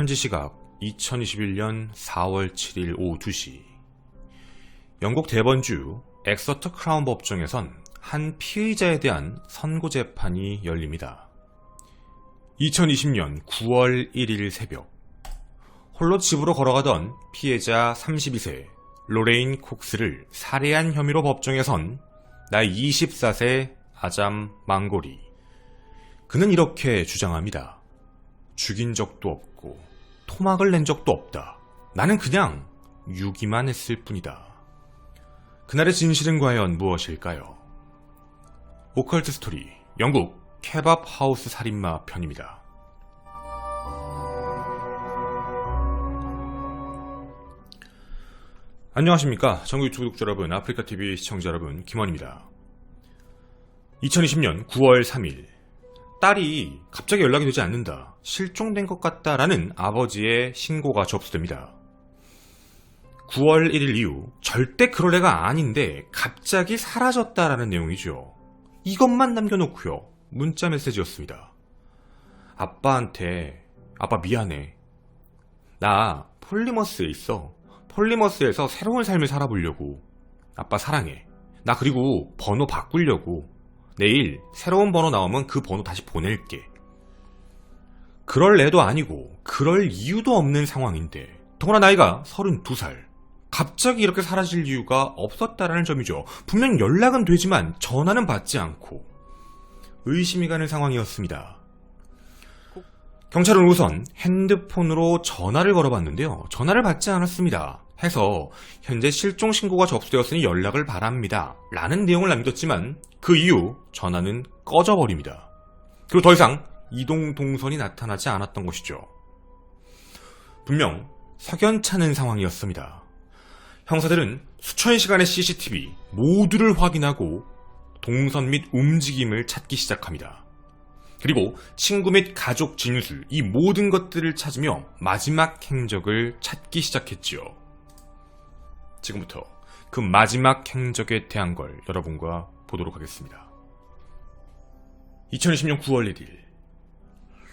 현지 시각 2021년 4월 7일 오후 2시 영국 대번주 엑서터 크라운 법정에선 한 피의자에 대한 선고 재판이 열립니다. 2020년 9월 1일 새벽 홀로 집으로 걸어가던 피해자 32세 로레인 콕스를 살해한 혐의로 법정에 선 나이 24세 아잠 망고리. 그는 이렇게 주장합니다. 죽인 적도 없고 토막을 낸 적도 없다. 나는 그냥 유기만 했을 뿐이다. 그날의 진실은 과연 무엇일까요? 오컬트 스토리 영국 케밥 하우스 살인마 편입니다. 안녕하십니까. 전국 유튜브 구독자 여러분, 아프리카TV 시청자 여러분, 김원입니다. 2020년 9월 3일 딸이 갑자기 연락이 되지 않는다, 실종된 것 같다라는 아버지의 신고가 접수됩니다. 9월 1일 이후 절대 그럴 애가 아닌데 갑자기 사라졌다라는 내용이죠. 이것만 남겨놓고요, 문자 메시지였습니다. 아빠한테 아빠 미안해. 나 폴리머스에 있어. 폴리머스에서 새로운 삶을 살아보려고. 아빠 사랑해. 나 그리고 번호 바꾸려고. 내일 새로운 번호 나오면 그 번호 다시 보낼게. 그럴 애도 아니고 그럴 이유도 없는 상황인데, 더구나 나이가 32살. 갑자기 이렇게 사라질 이유가 없었다라는 점이죠. 분명 연락은 되지만 전화는 받지 않고 의심이 가는 상황이었습니다. 경찰은 우선 핸드폰으로 전화를 걸어봤는데요, 전화를 받지 않았습니다. 해서 현재 실종 신고가 접수되었으니 연락을 바랍니다 라는 내용을 남겼지만 그 이후 전화는 꺼져버립니다. 그리고 더 이상 이동 동선이 나타나지 않았던 것이죠. 분명 석연찮은 상황이었습니다. 형사들은 수천 시간의 CCTV 모두를 확인하고 동선 및 움직임을 찾기 시작합니다. 그리고 친구 및 가족 진술, 이 모든 것들을 찾으며 마지막 행적을 찾기 시작했지요. 지금부터 그 마지막 행적에 대한 걸 여러분과 보도록 하겠습니다. 2020년 9월 1일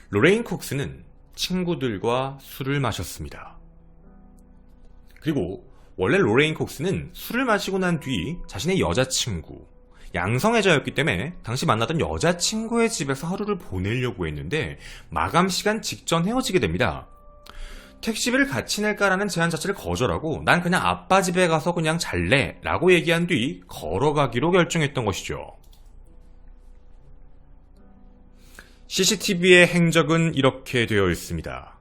로레인 콕스는 친구들과 술을 마셨습니다. 그리고 원래 로레인 콕스는 술을 마시고 난 뒤 자신의 여자친구, 양성애자였기 때문에 당시 만나던 여자친구의 집에서 하루를 보내려고 했는데 마감 시간 직전 헤어지게 됩니다. 택시비를 같이 낼까라는 제안 자체를 거절하고 난 그냥 아빠 집에 가서 그냥 잘래 라고 얘기한 뒤 걸어가기로 결정했던 것이죠. CCTV의 행적은 이렇게 되어 있습니다.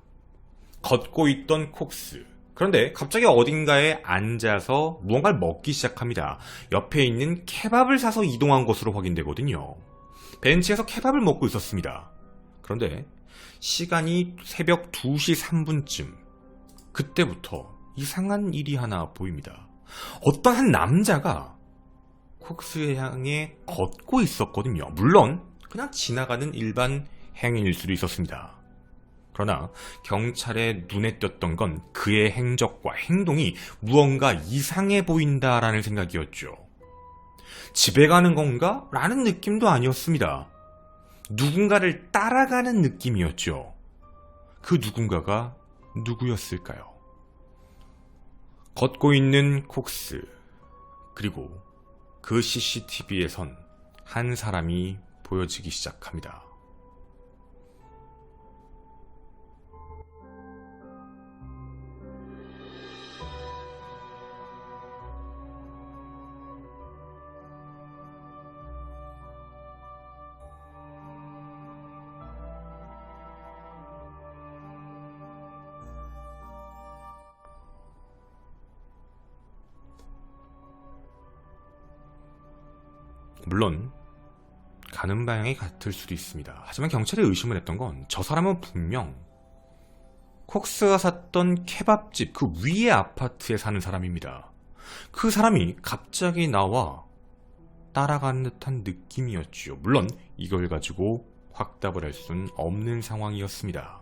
걷고 있던 콕스, 그런데 갑자기 어딘가에 앉아서 무언가를 먹기 시작합니다. 옆에 있는 케밥을 사서 이동한 것으로 확인되거든요. 벤치에서 케밥을 먹고 있었습니다. 그런데 시간이 새벽 2시 3분쯤, 그때부터 이상한 일이 하나 보입니다. 어떤 한 남자가 콕스에 향해 걷고 있었거든요. 물론 그냥 지나가는 일반 행인일 수도 있었습니다. 그러나 경찰의 눈에 띄었던 건 그의 행적과 행동이 무언가 이상해 보인다라는 생각이었죠. 집에 가는 건가? 라는 느낌도 아니었습니다. 누군가를 따라가는 느낌이었죠. 그 누군가가 누구였을까요? 걷고 있는 콕스, 그리고 그 CCTV에선 한 사람이 보여지기 시작합니다. 물론 가는 방향이 같을 수도 있습니다. 하지만 경찰이 의심을 했던 건 저 사람은 분명 콕스가 샀던 케밥집 그 위의 아파트에 사는 사람입니다. 그 사람이 갑자기 나와 따라가는 듯한 느낌이었죠. 물론 이걸 가지고 확답을 할 수는 없는 상황이었습니다.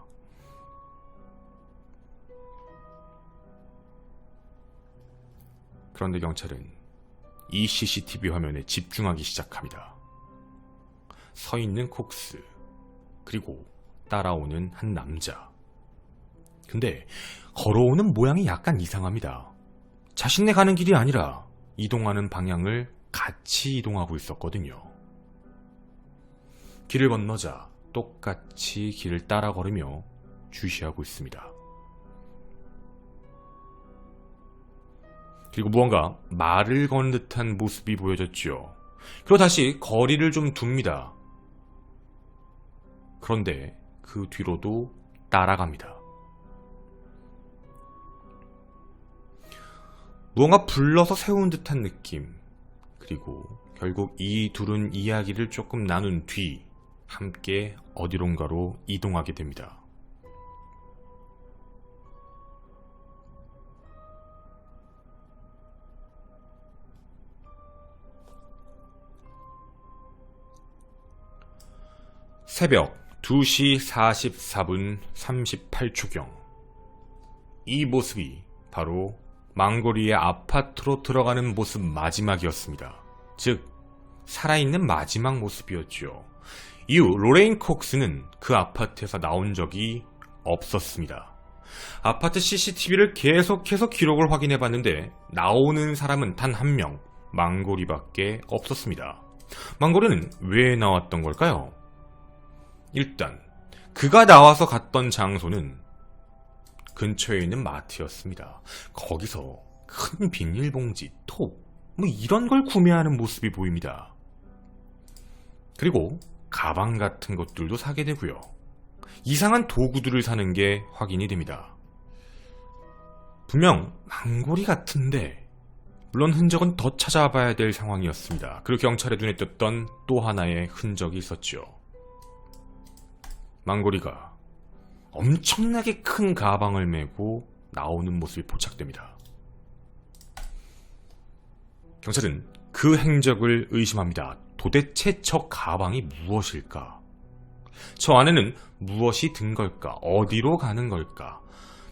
그런데 경찰은 이 CCTV 화면에 집중하기 시작합니다. 서 있는 콕스, 그리고 따라오는 한 남자. 근데 걸어오는 모양이 약간 이상합니다. 자신네 가는 길이 아니라 이동하는 방향을 같이 이동하고 있었거든요. 길을 건너자 똑같이 길을 따라 걸으며 주시하고 있습니다. 그리고 무언가 말을 거는 듯한 모습이 보여졌죠. 그리고 다시 거리를 좀 둡니다. 그런데 그 뒤로도 따라갑니다. 무언가 불러서 세운 듯한 느낌. 그리고 결국 이 둘은 이야기를 조금 나눈 뒤 함께 어디론가로 이동하게 됩니다. 새벽 2시 44분 38초경. 이 모습이 바로 망고리의 아파트로 들어가는 모습 마지막이었습니다. 즉, 살아있는 마지막 모습이었죠. 이후 로레인 콕스는 그 아파트에서 나온 적이 없었습니다. 아파트 CCTV를 계속해서 기록을 확인해봤는데 나오는 사람은 단 한 명, 망고리밖에 없었습니다. 망고리는 왜 나왔던 걸까요? 일단 그가 나와서 갔던 장소는 근처에 있는 마트였습니다. 거기서 큰 비닐봉지, 톱, 이런 걸 구매하는 모습이 보입니다. 그리고 가방 같은 것들도 사게 되고요. 이상한 도구들을 사는 게 확인이 됩니다. 분명 망고리 같은데 물론 흔적은 더 찾아봐야 될 상황이었습니다. 그리고 경찰의 눈에 띄었던 또 하나의 흔적이 있었죠. 망고리가 엄청나게 큰 가방을 메고 나오는 모습이 포착됩니다. 경찰은 그 행적을 의심합니다. 도대체 저 가방이 무엇일까? 저 안에는 무엇이 든 걸까? 어디로 가는 걸까?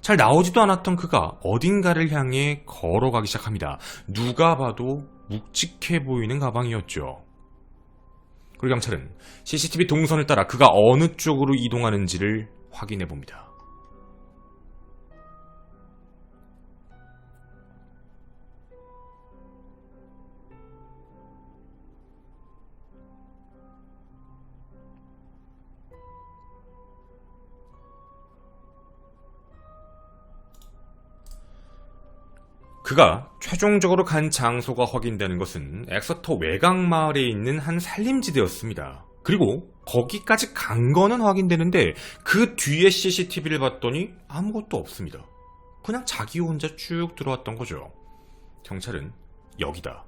잘 나오지도 않았던 그가 어딘가를 향해 걸어가기 시작합니다. 누가 봐도 묵직해 보이는 가방이었죠. 그리고 경찰은 CCTV 동선을 따라 그가 어느 쪽으로 이동하는지를 확인해 봅니다. 그가 최종적으로 간 장소가 확인되는 것은 엑서터 외곽 마을에 있는 한 산림지대였습니다. 그리고 거기까지 간 거는 확인되는데 그 뒤에 CCTV를 봤더니 아무것도 없습니다. 그냥 자기 혼자 쭉 들어왔던 거죠. 경찰은 여기다,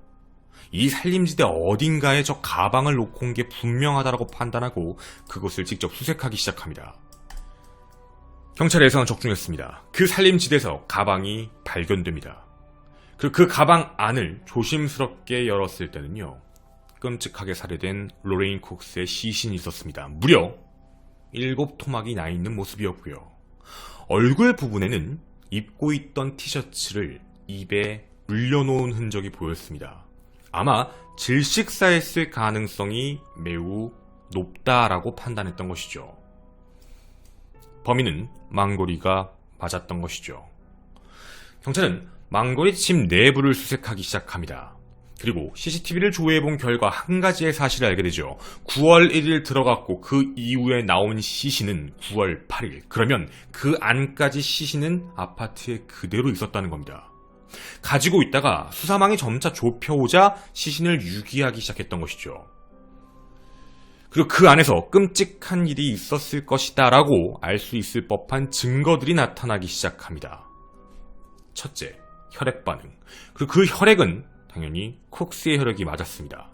이 산림지대 어딘가에 저 가방을 놓고 온 게 분명하다고 판단하고 그곳을 직접 수색하기 시작합니다. 경찰의 예상은 적중했습니다. 그 산림지대에서 가방이 발견됩니다. 그리고 그 가방 안을 조심스럽게 열었을 때는요, 끔찍하게 살해된 로레인 콕스의 시신이 있었습니다. 무려 7토막이 나 있는 모습이었고요. 얼굴 부분에는 입고 있던 티셔츠를 입에 물려놓은 흔적이 보였습니다. 아마 질식사했을 가능성이 매우 높다라고 판단했던 것이죠. 범인은 망고리가 맞았던 것이죠. 경찰은 망고리 집 내부를 수색하기 시작합니다. 그리고 CCTV를 조회해본 결과 한 가지의 사실을 알게 되죠. 9월 1일 들어갔고 그 이후에 나온 시신은 9월 8일. 그러면 그 안까지 시신은 아파트에 그대로 있었다는 겁니다. 가지고 있다가 수사망이 점차 좁혀오자 시신을 유기하기 시작했던 것이죠. 그리고 그 안에서 끔찍한 일이 있었을 것이다 라고 알 수 있을 법한 증거들이 나타나기 시작합니다. 첫째, 혈액 반응. 그리고 그 혈액은 당연히 콕스의 혈액이 맞았습니다.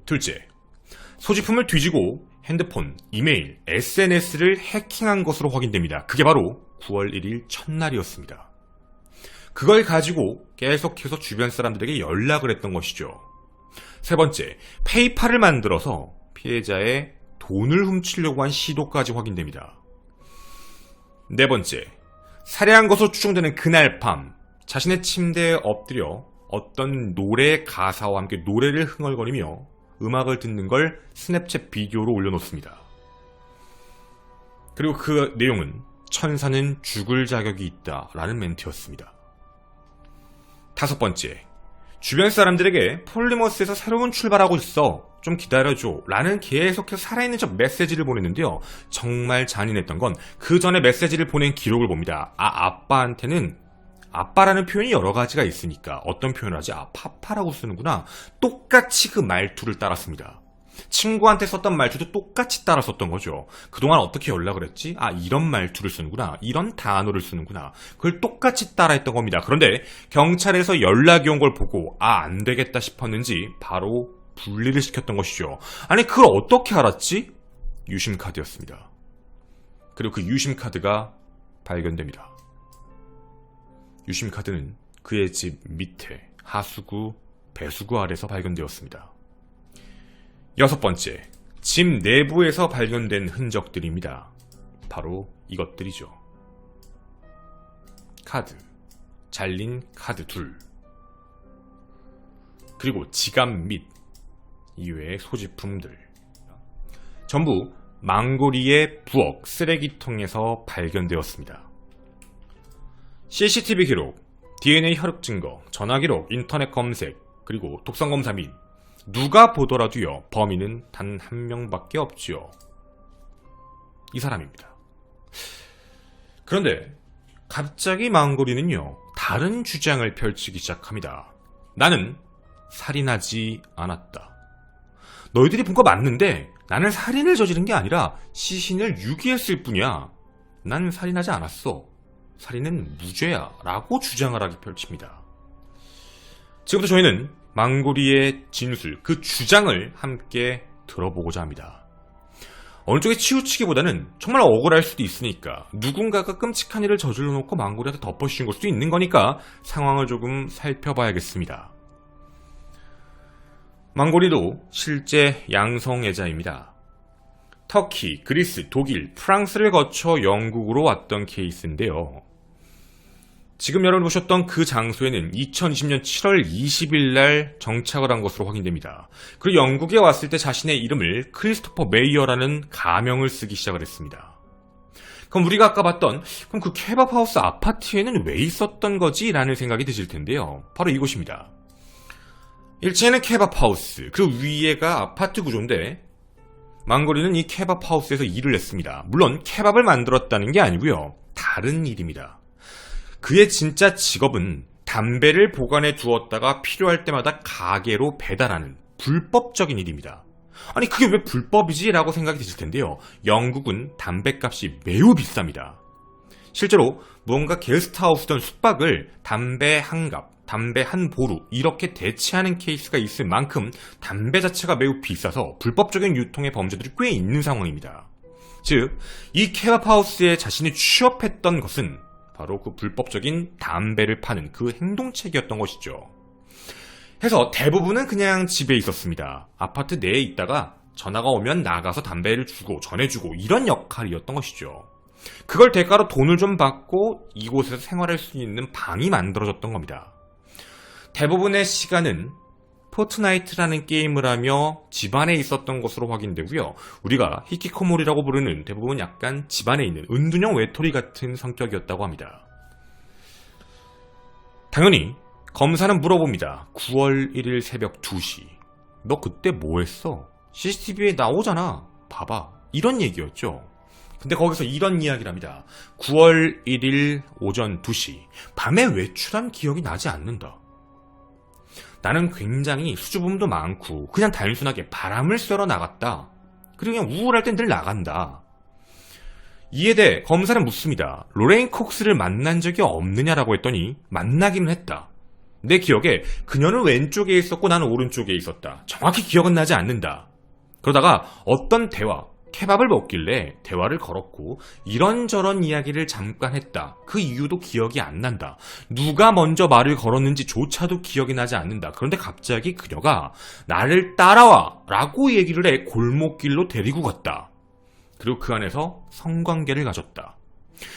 둘째, 소지품을 뒤지고 핸드폰, 이메일, SNS를 해킹한 것으로 확인됩니다. 그게 바로 9월 1일 첫날이었습니다. 그걸 가지고 계속해서 주변 사람들에게 연락을 했던 것이죠. 세 번째, 페이팔을 만들어서 피해자의 돈을 훔치려고 한 시도까지 확인됩니다. 네 번째, 살해한 것으로 추정되는 그날 밤 자신의 침대에 엎드려 어떤 노래 가사와 함께 노래를 흥얼거리며 음악을 듣는 걸 스냅챗 비디오로 올려놓습니다. 그리고 그 내용은 천사는 죽을 자격이 있다 라는 멘트였습니다. 5번째, 주변 사람들에게 폴리머스에서 새로운 출발하고 있어, 좀 기다려줘 라는 계속해서 살아있는 척 메시지를 보냈는데요. 정말 잔인했던 건 그 전에 메시지를 보낸 기록을 봅니다. 아빠한테는 아빠라는 표현이 여러 가지가 있으니까 어떤 표현을 하지? 파파라고 쓰는구나. 똑같이 그 말투를 따랐습니다. 친구한테 썼던 말투도 똑같이 따라 썼던 거죠. 그동안 어떻게 연락을 했지? 이런 말투를 쓰는구나. 이런 단어를 쓰는구나. 그걸 똑같이 따라했던 겁니다. 그런데 경찰에서 연락이 온 걸 보고 안 되겠다 싶었는지 바로 분리를 시켰던 것이죠. 아니, 그걸 어떻게 알았지? 유심카드였습니다. 그리고 그 유심카드가 발견됩니다. 유심카드는 그의 집 밑에 하수구, 배수구 아래서 발견되었습니다. 6번째, 집 내부에서 발견된 흔적들입니다. 바로 이것들이죠. 카드, 잘린 카드 둘, 그리고 지갑 및 이외의 소지품들, 전부 망고리의 부엌 쓰레기통에서 발견되었습니다. CCTV 기록, DNA 혈흔 증거, 전화 기록, 인터넷 검색, 그리고 독성 검사 및 누가 보더라도요, 범인은 단 한 명밖에 없지요. 이 사람입니다. 그런데 갑자기 망고리는요, 다른 주장을 펼치기 시작합니다. 나는 살인하지 않았다. 너희들이 본 거 맞는데 나는 살인을 저지른 게 아니라 시신을 유기했을 뿐이야. 난 살인하지 않았어. 살인은 무죄야 라고 주장을 하기 펼칩니다. 지금부터 저희는 망고리의 진술, 그 주장을 함께 들어보고자 합니다. 어느 쪽에 치우치기보다는 정말 억울할 수도 있으니까, 누군가가 끔찍한 일을 저질러 놓고 망고리한테 덮어씌운 걸 수도 있는 거니까 상황을 조금 살펴봐야겠습니다. 망고리도 실제 양성애자입니다. 터키, 그리스, 독일, 프랑스를 거쳐 영국으로 왔던 케이스인데요. 지금 여러분 보셨던 그 장소에는 2020년 7월 20일 날 정착을 한 것으로 확인됩니다. 그리고 영국에 왔을 때 자신의 이름을 크리스토퍼 메이어라는 가명을 쓰기 시작을 했습니다. 그럼 우리가 아까 봤던, 그럼 그 케밥하우스 아파트에는 왜 있었던 거지? 라는 생각이 드실 텐데요. 바로 이곳입니다. 1층에는 케밥하우스, 그 위에가 아파트 구조인데 망고리는 이 케밥하우스에서 일을 했습니다. 물론 케밥을 만들었다는 게 아니고요, 다른 일입니다. 그의 진짜 직업은 담배를 보관해 두었다가 필요할 때마다 가게로 배달하는 불법적인 일입니다. 아니, 그게 왜 불법이지? 라고 생각이 드실 텐데요. 영국은 담배값이 매우 비쌉니다. 실제로 무언가 게스트하우스든 숙박을 담배 한 갑, 담배 한 보루 이렇게 대체하는 케이스가 있을 만큼 담배 자체가 매우 비싸서 불법적인 유통의 범죄들이 꽤 있는 상황입니다. 즉, 이 케밥하우스에 자신이 취업했던 것은 바로 그 불법적인 담배를 파는 그 행동책이었던 것이죠. 해서 대부분은 그냥 집에 있었습니다. 아파트 내에 있다가 전화가 오면 나가서 담배를 주고 전해주고 이런 역할이었던 것이죠. 그걸 대가로 돈을 좀 받고 이곳에서 생활할 수 있는 방이 만들어졌던 겁니다. 대부분의 시간은 포트나이트라는 게임을 하며 집안에 있었던 것으로 확인되고요. 우리가 히키코모리라고 부르는 대부분 약간 집안에 있는 은둔형 외톨이 같은 성격이었다고 합니다. 당연히 검사는 물어봅니다. 9월 1일 새벽 2시. 너 그때 뭐 했어? CCTV에 나오잖아. 봐봐. 이런 얘기였죠. 근데 거기서 이런 이야기를 합니다. 9월 1일 오전 2시. 밤에 외출한 기억이 나지 않는다. 나는 굉장히 수줍음도 많고 그냥 단순하게 바람을 쐬러 나갔다. 그리고 그냥 우울할 땐 늘 나간다. 이에 대해 검사는 묻습니다. 로레인 콕스를 만난 적이 없느냐라고 했더니 만나기는 했다. 내 기억에 그녀는 왼쪽에 있었고 나는 오른쪽에 있었다. 정확히 기억은 나지 않는다. 그러다가 어떤 대화, 케밥을 먹길래 대화를 걸었고 이런저런 이야기를 잠깐 했다. 그 이유도 기억이 안 난다. 누가 먼저 말을 걸었는지조차도 기억이 나지 않는다. 그런데 갑자기 그녀가 나를 따라와 라고 얘기를 해 골목길로 데리고 갔다. 그리고 그 안에서 성관계를 가졌다.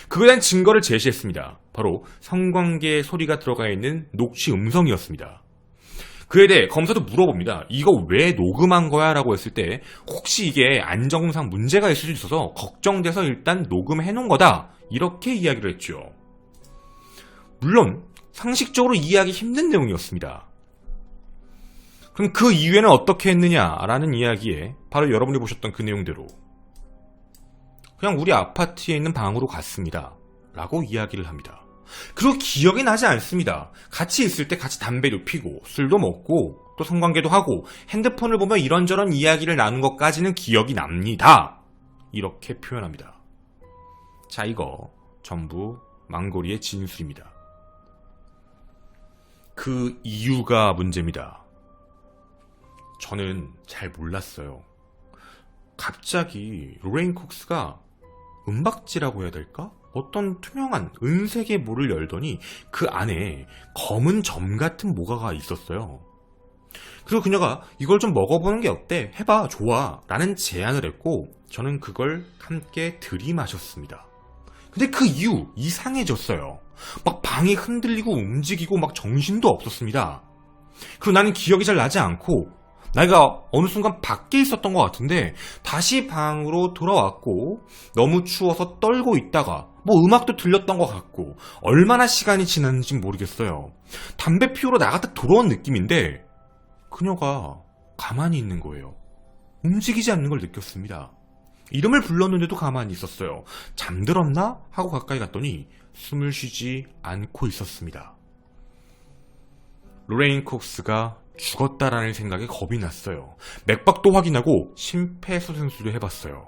그거에 대한 증거를 제시했습니다. 바로 성관계의 소리가 들어가 있는 녹취 음성이었습니다. 그에 대해 검사도 물어봅니다. 이거 왜 녹음한 거야? 라고 했을 때 혹시 이게 안정상 문제가 있을 수 있어서 걱정돼서 일단 녹음해 놓은 거다. 이렇게 이야기를 했죠. 물론 상식적으로 이해하기 힘든 내용이었습니다. 그럼 그 이후에는 어떻게 했느냐라는 이야기에 바로 여러분이 보셨던 그 내용대로 그냥 우리 아파트에 있는 방으로 갔습니다. 라고 이야기를 합니다. 그리고 기억이 나지 않습니다. 같이 있을 때 같이 담배도 피고 술도 먹고 또 성관계도 하고 핸드폰을 보며 이런저런 이야기를 나눈 것까지는 기억이 납니다. 이렇게 표현합니다. 자, 이거 전부 망고리의 진술입니다. 그 이유가 문제입니다. 저는 잘 몰랐어요. 갑자기 로레인 콕스가 은박지라고 해야 될까? 어떤 투명한 은색의 물을 열더니 그 안에 검은 점 같은 뭐가가 있었어요. 그리고 그녀가 이걸 좀 먹어보는 게 어때? 해봐, 좋아 라는 제안을 했고 저는 그걸 함께 들이마셨습니다. 근데 그 이후 이상해졌어요. 막 방이 흔들리고 움직이고 막 정신도 없었습니다. 그리고 나는 기억이 잘 나지 않고 내가 어느 순간 밖에 있었던 것 같은데 다시 방으로 돌아왔고 너무 추워서 떨고 있다가 뭐 음악도 들렸던 것 같고 얼마나 시간이 지났는지 모르겠어요. 담배 피우러 나갔다 돌아온 느낌인데 그녀가 가만히 있는 거예요. 움직이지 않는 걸 느꼈습니다. 이름을 불렀는데도 가만히 있었어요. 잠들었나? 하고 가까이 갔더니 숨을 쉬지 않고 있었습니다. 로레인 콕스가 죽었다라는 생각에 겁이 났어요. 맥박도 확인하고 심폐소생술도 해봤어요.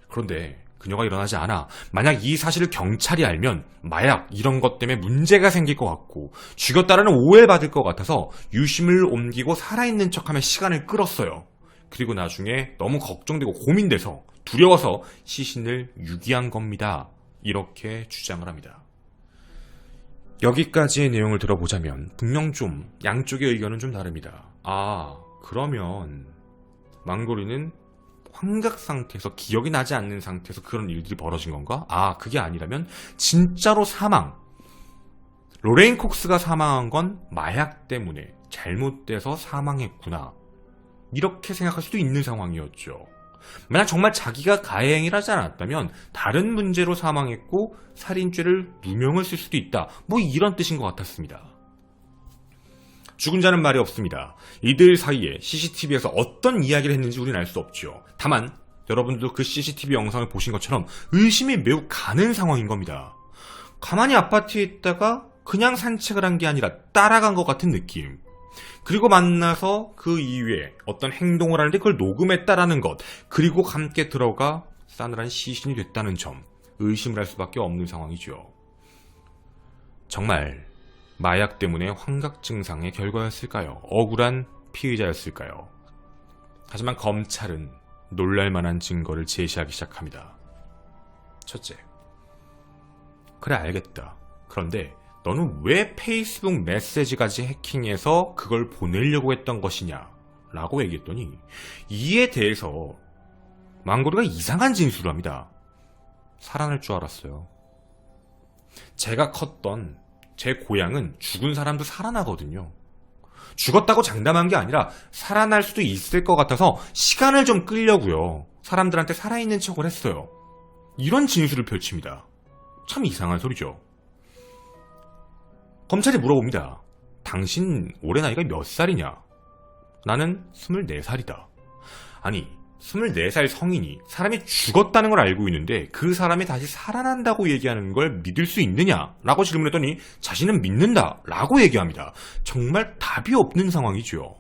그런데 그녀가 일어나지 않아. 만약 이 사실을 경찰이 알면 마약 이런 것 때문에 문제가 생길 것 같고 죽였다라는 오해를 받을 것 같아서 유심을 옮기고 살아있는 척하며 시간을 끌었어요. 그리고 나중에 너무 걱정되고 고민돼서 두려워서 시신을 유기한 겁니다. 이렇게 주장을 합니다. 여기까지의 내용을 들어보자면 분명 좀 양쪽의 의견은 좀 다릅니다. 그러면 망고리는 환각 상태에서 기억이 나지 않는 상태에서 그런 일들이 벌어진 건가? 그게 아니라면 진짜로 사망. 로레인 콕스가 사망한 건 마약 때문에 잘못돼서 사망했구나. 이렇게 생각할 수도 있는 상황이었죠. 만약 정말 자기가 가해 행위를 하지 않았다면 다른 문제로 사망했고 살인죄를 누명을 쓸 수도 있다. 뭐 이런 뜻인 것 같았습니다. 죽은 자는 말이 없습니다. 이들 사이에 CCTV에서 어떤 이야기를 했는지 우리는 알 수 없죠. 다만 여러분들도 그 CCTV 영상을 보신 것처럼 의심이 매우 가는 상황인 겁니다. 가만히 아파트에 있다가 그냥 산책을 한 게 아니라 따라간 것 같은 느낌. 그리고 만나서 그 이후에 어떤 행동을 하는데 그걸 녹음했다라는 것, 그리고 함께 들어가 싸늘한 시신이 됐다는 점, 의심을 할 수밖에 없는 상황이죠. 정말 마약 때문에 환각 증상의 결과였을까요? 억울한 피의자였을까요? 하지만 검찰은 놀랄만한 증거를 제시하기 시작합니다. 첫째, 그래 알겠다. 그런데 너는 왜 페이스북 메시지까지 해킹해서 그걸 보내려고 했던 것이냐? 라고 얘기했더니 이에 대해서 망고리가 이상한 진술을 합니다. 살아날 줄 알았어요. 제가 컸던 제 고향은 죽은 사람도 살아나거든요. 죽었다고 장담한 게 아니라 살아날 수도 있을 것 같아서 시간을 좀 끌려고요. 사람들한테 살아있는 척을 했어요. 이런 진술을 펼칩니다. 참 이상한 소리죠. 검찰이 물어봅니다. 당신 올해 나이가 몇 살이냐? 나는 24살이다. 아니, 24살 성인이 사람이 죽었다는 걸 알고 있는데 그 사람이 다시 살아난다고 얘기하는 걸 믿을 수 있느냐? 라고 질문했더니 자신은 믿는다 라고 얘기합니다. 정말 답이 없는 상황이죠.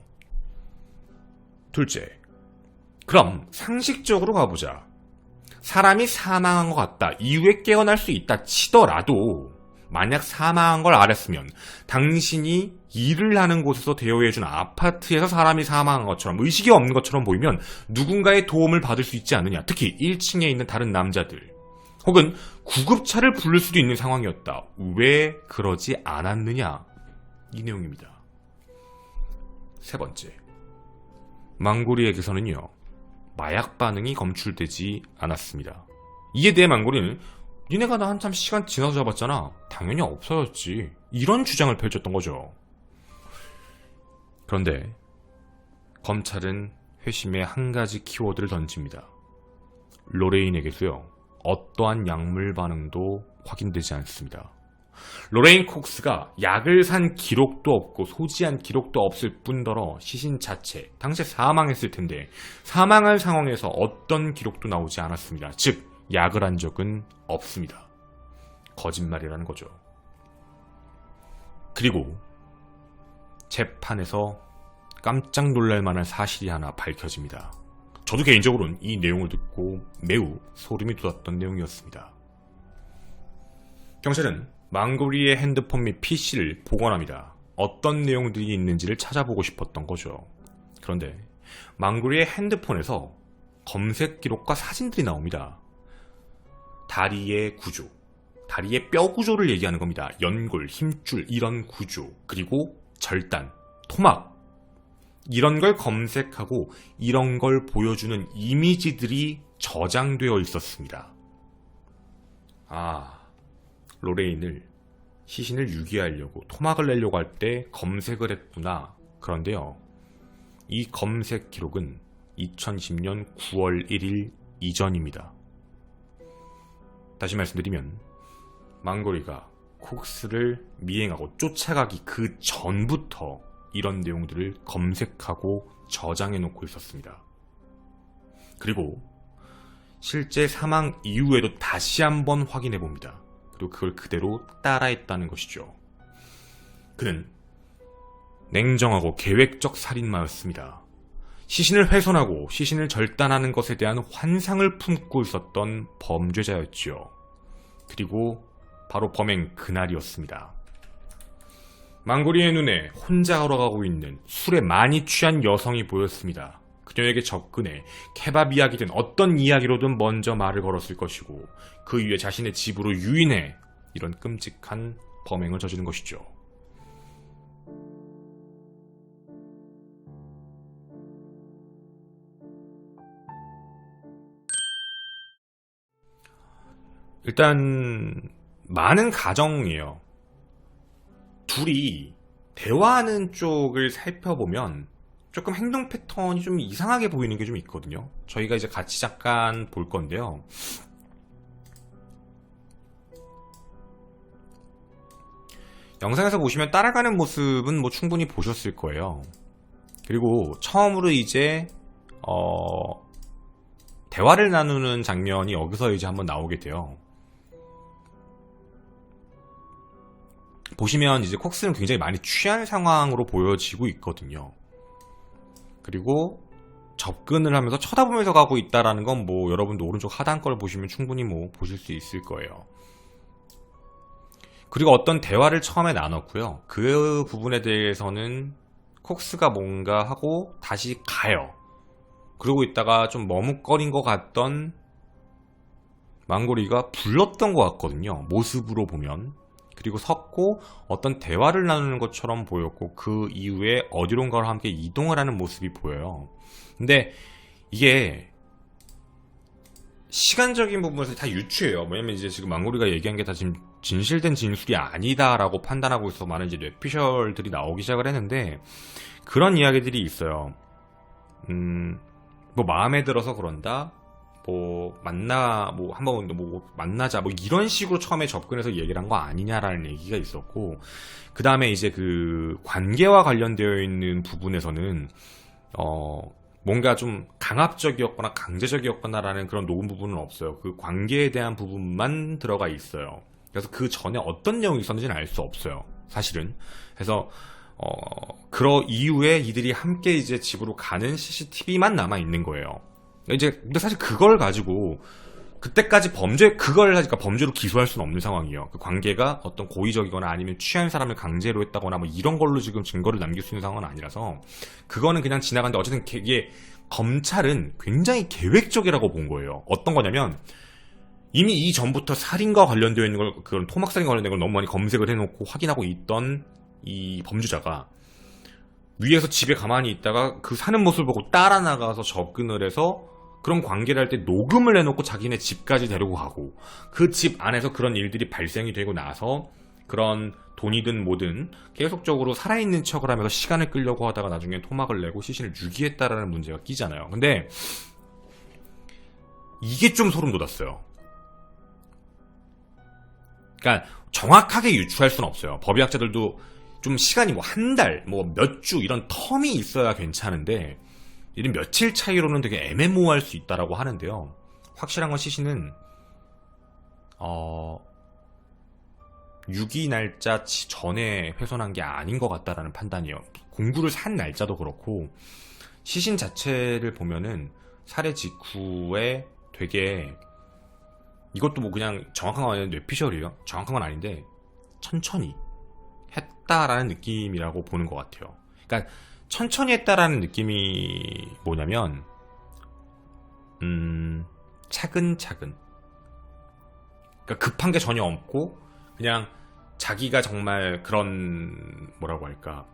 둘째, 그럼 상식적으로 가보자. 사람이 사망한 것 같다. 이후에 깨어날 수 있다 치더라도 만약 사망한 걸 알았으면 당신이 일을 하는 곳에서 대여해준 아파트에서 사람이 사망한 것처럼 의식이 없는 것처럼 보이면 누군가의 도움을 받을 수 있지 않느냐. 특히 1층에 있는 다른 남자들 혹은 구급차를 부를 수도 있는 상황이었다. 왜 그러지 않았느냐. 이 내용입니다. 세 번째, 망고리에게서는요 마약 반응이 검출되지 않았습니다. 이에 대해 망고리는 니네가 나 한참 시간 지나서 잡았잖아. 당연히 없어졌지. 이런 주장을 펼쳤던 거죠. 그런데 검찰은 회심에 한 가지 키워드를 던집니다. 로레인에게서요, 어떠한 약물 반응도 확인되지 않습니다. 로레인 콕스가 약을 산 기록도 없고 소지한 기록도 없을 뿐더러 시신 자체, 당시에 사망했을 텐데 사망한 상황에서 어떤 기록도 나오지 않았습니다. 즉, 약을 한 적은 없습니다. 거짓말이라는 거죠. 그리고 재판에서 깜짝 놀랄 만한 사실이 하나 밝혀집니다. 저도 개인적으로는 이 내용을 듣고 매우 소름이 돋았던 내용이었습니다. 경찰은 망고리의 핸드폰 및 PC를 복원합니다. 어떤 내용들이 있는지를 찾아보고 싶었던 거죠. 그런데 망고리의 핸드폰에서 검색 기록과 사진들이 나옵니다. 다리의 구조, 다리의 뼈 구조를 얘기하는 겁니다. 연골, 힘줄 이런 구조, 그리고 절단, 토막 이런 걸 검색하고 이런 걸 보여주는 이미지들이 저장되어 있었습니다. 로레인을 시신을 유기하려고 토막을 내려고 할 때 검색을 했구나. 그런데요, 이 검색 기록은 2020년 9월 1일 이전입니다. 다시 말씀드리면 망고리가 콕스를 미행하고 쫓아가기 그 전부터 이런 내용들을 검색하고 저장해 놓고 있었습니다. 그리고 실제 사망 이후에도 다시 한번 확인해 봅니다. 그리고 그걸 그대로 따라했다는 것이죠. 그는 냉정하고 계획적 살인마였습니다. 시신을 훼손하고 시신을 절단하는 것에 대한 환상을 품고 있었던 범죄자였지요. 그리고 바로 범행 그날이었습니다. 망고리의 눈에 혼자 걸어가고 있는 술에 많이 취한 여성이 보였습니다. 그녀에게 접근해 케밥 이야기든 어떤 이야기로든 먼저 말을 걸었을 것이고 그 이후에 자신의 집으로 유인해 이런 끔찍한 범행을 저지른 것이죠. 일단 많은 가정이에요. 둘이 대화하는 쪽을 살펴보면 조금 행동 패턴이 좀 이상하게 보이는 게 좀 있거든요. 저희가 이제 같이 잠깐 볼 건데요. 영상에서 보시면 따라가는 모습은 뭐 충분히 보셨을 거예요. 그리고 처음으로 이제 대화를 나누는 장면이 여기서 이제 한번 나오게 돼요. 보시면 이제 콕스는 굉장히 많이 취한 상황으로 보여지고 있거든요. 그리고 접근을 하면서 쳐다보면서 가고 있다라는 건 뭐 여러분도 오른쪽 하단 걸 보시면 충분히 뭐 보실 수 있을 거예요. 그리고 어떤 대화를 처음에 나눴고요. 그 부분에 대해서는 콕스가 뭔가 하고 다시 가요. 그러고 있다가 좀 머뭇거린 것 같던 망고리가 불렀던 것 같거든요. 모습으로 보면. 그리고 섰고 어떤 대화를 나누는 것처럼 보였고 그 이후에 어디론가와 함께 이동을 하는 모습이 보여요. 근데 이게 시간적인 부분에서 다 유추해요. 왜냐면 이제 지금 망고리가 얘기한 게 다 지금 진실된 진술이 아니다라고 판단하고 있어서 많은 이제 뇌피셜들이 나오기 시작을 했는데 그런 이야기들이 있어요. 뭐 마음에 들어서 그런다. 뭐 한번 만나자 뭐 이런 식으로 처음에 접근해서 얘기를 한 거 아니냐라는 얘기가 있었고, 그 다음에 이제 그 관계와 관련되어 있는 부분에서는 뭔가 좀 강압적이었거나 강제적이었거나라는 그런 녹음 부분은 없어요. 그 관계에 대한 부분만 들어가 있어요. 그래서 그 전에 어떤 내용이 있었는지는 알 수 없어요, 사실은. 그래서 그러 이후에 이들이 함께 이제 집으로 가는 CCTV만 남아 있는 거예요. 이제 근데 사실 그걸 가지고 그때까지 그걸 하니까 범죄로 기소할 수는 없는 상황이에요. 그 관계가 어떤 고의적이거나 아니면 취한 사람을 강제로 했다거나 뭐 이런 걸로 지금 증거를 남길 수 있는 상황은 아니라서 그거는 그냥 지나가는데, 어쨌든 이게 검찰은 굉장히 계획적이라고 본 거예요. 어떤 거냐면 이미 이전부터 살인과 관련되어 있는 걸, 그런 토막살인과 관련된 걸 너무 많이 검색을 해놓고 확인하고 있던 이 범죄자가 위에서 집에 가만히 있다가 그 사는 모습을 보고 따라 나가서 접근을 해서 그런 관계를 할 때 녹음을 해놓고 자기네 집까지 데리고 가고 그 집 안에서 그런 일들이 발생이 되고 나서 그런 돈이든 뭐든 계속적으로 살아있는 척을 하면서 시간을 끌려고 하다가 나중에 토막을 내고 시신을 유기했다라는 문제가 끼잖아요. 근데 이게 좀 소름 돋았어요. 그러니까 정확하게 유추할 수는 없어요. 법의학자들도 좀 시간이 뭐 한 달, 뭐 몇 주 이런 텀이 있어야 괜찮은데 이런 며칠 차이로는 되게 애매모호할 수 있다라고 하는데요. 확실한 건 시신은 유기 날짜 전에 훼손한 게 아닌 것 같다라는 판단이에요. 공구를 산 날짜도 그렇고 시신 자체를 보면은 살해 직후에 되게 이것도 뭐 그냥 정확한 건 아닌데 뇌피셜이에요. 정확한 건 아닌데 천천히 했다라는 느낌이라고 보는 것 같아요. 그러니까 천천히 했다라는 느낌이 뭐냐면 차근차근, 그러니까 급한 게 전혀 없고 그냥 자기가 정말 그런 뭐라고 할까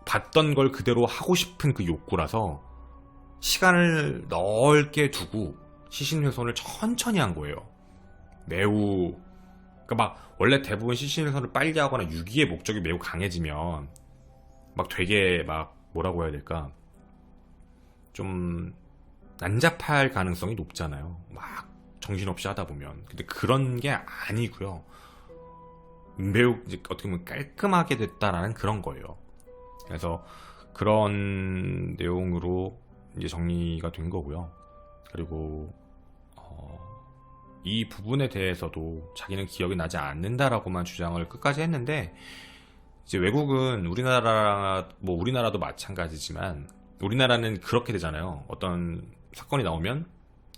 봤던 걸 그대로 하고 싶은 그 욕구라서 시간을 넓게 두고 시신 훼손을 천천히 한 거예요. 매우, 그러니까 막 원래 대부분 시신 훼손을 빨리 하거나 유기의 목적이 매우 강해지면 막 되게 막 뭐라고 해야 될까 좀 난잡할 가능성이 높잖아요. 막 정신없이 하다 보면. 근데 그런 게 아니고요. 매우 이제 어떻게 보면 깔끔하게 됐다라는 그런 거예요. 그래서 그런 내용으로 이제 정리가 된 거고요. 그리고 이 부분에 대해서도 자기는 기억이 나지 않는다라고만 주장을 끝까지 했는데 이제 외국은 우리나라도 마찬가지지만 우리나라는 그렇게 되잖아요. 어떤 사건이 나오면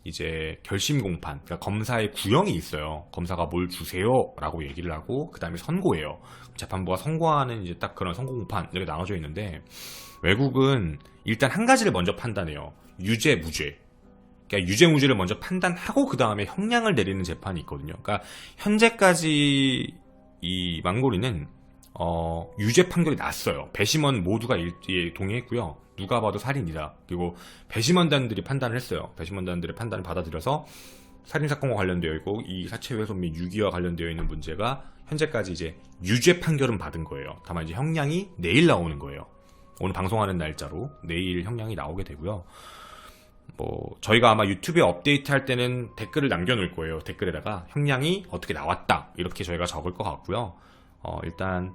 이제 결심 공판, 그러니까 검사의 구형이 있어요. 검사가 뭘 주세요라고 얘기를 하고 그 다음에 선고해요. 재판부가 선고하는 이제 딱 그런 선고 공판 이렇게 나눠져 있는데 외국은 일단 한 가지를 먼저 판단해요. 유죄, 무죄. 그러니까 유죄, 무죄를 먼저 판단하고 그 다음에 형량을 내리는 재판이 있거든요. 그러니까 현재까지 이 망고리는 유죄 판결이 났어요. 배심원 모두가 동의했고요. 누가 봐도 살인이다. 그리고 배심원단들이 판단을 했어요. 배심원단들의 판단을 받아들여서 살인사건과 관련되어 있고 이 사체훼손 및 유기와 관련되어 있는 문제가 현재까지 이제 유죄 판결은 받은 거예요. 다만 이제 형량이 내일 나오는 거예요. 오늘 방송하는 날짜로 내일 형량이 나오게 되고요. 뭐 저희가 아마 유튜브에 업데이트 할 때는 댓글을 남겨놓을 거예요. 댓글에다가 형량이 어떻게 나왔다 이렇게 저희가 적을 것 같고요. 일단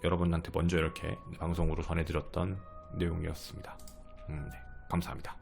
여러분한테 먼저 이렇게 방송으로 전해드렸던 내용이었습니다. 네, 감사합니다.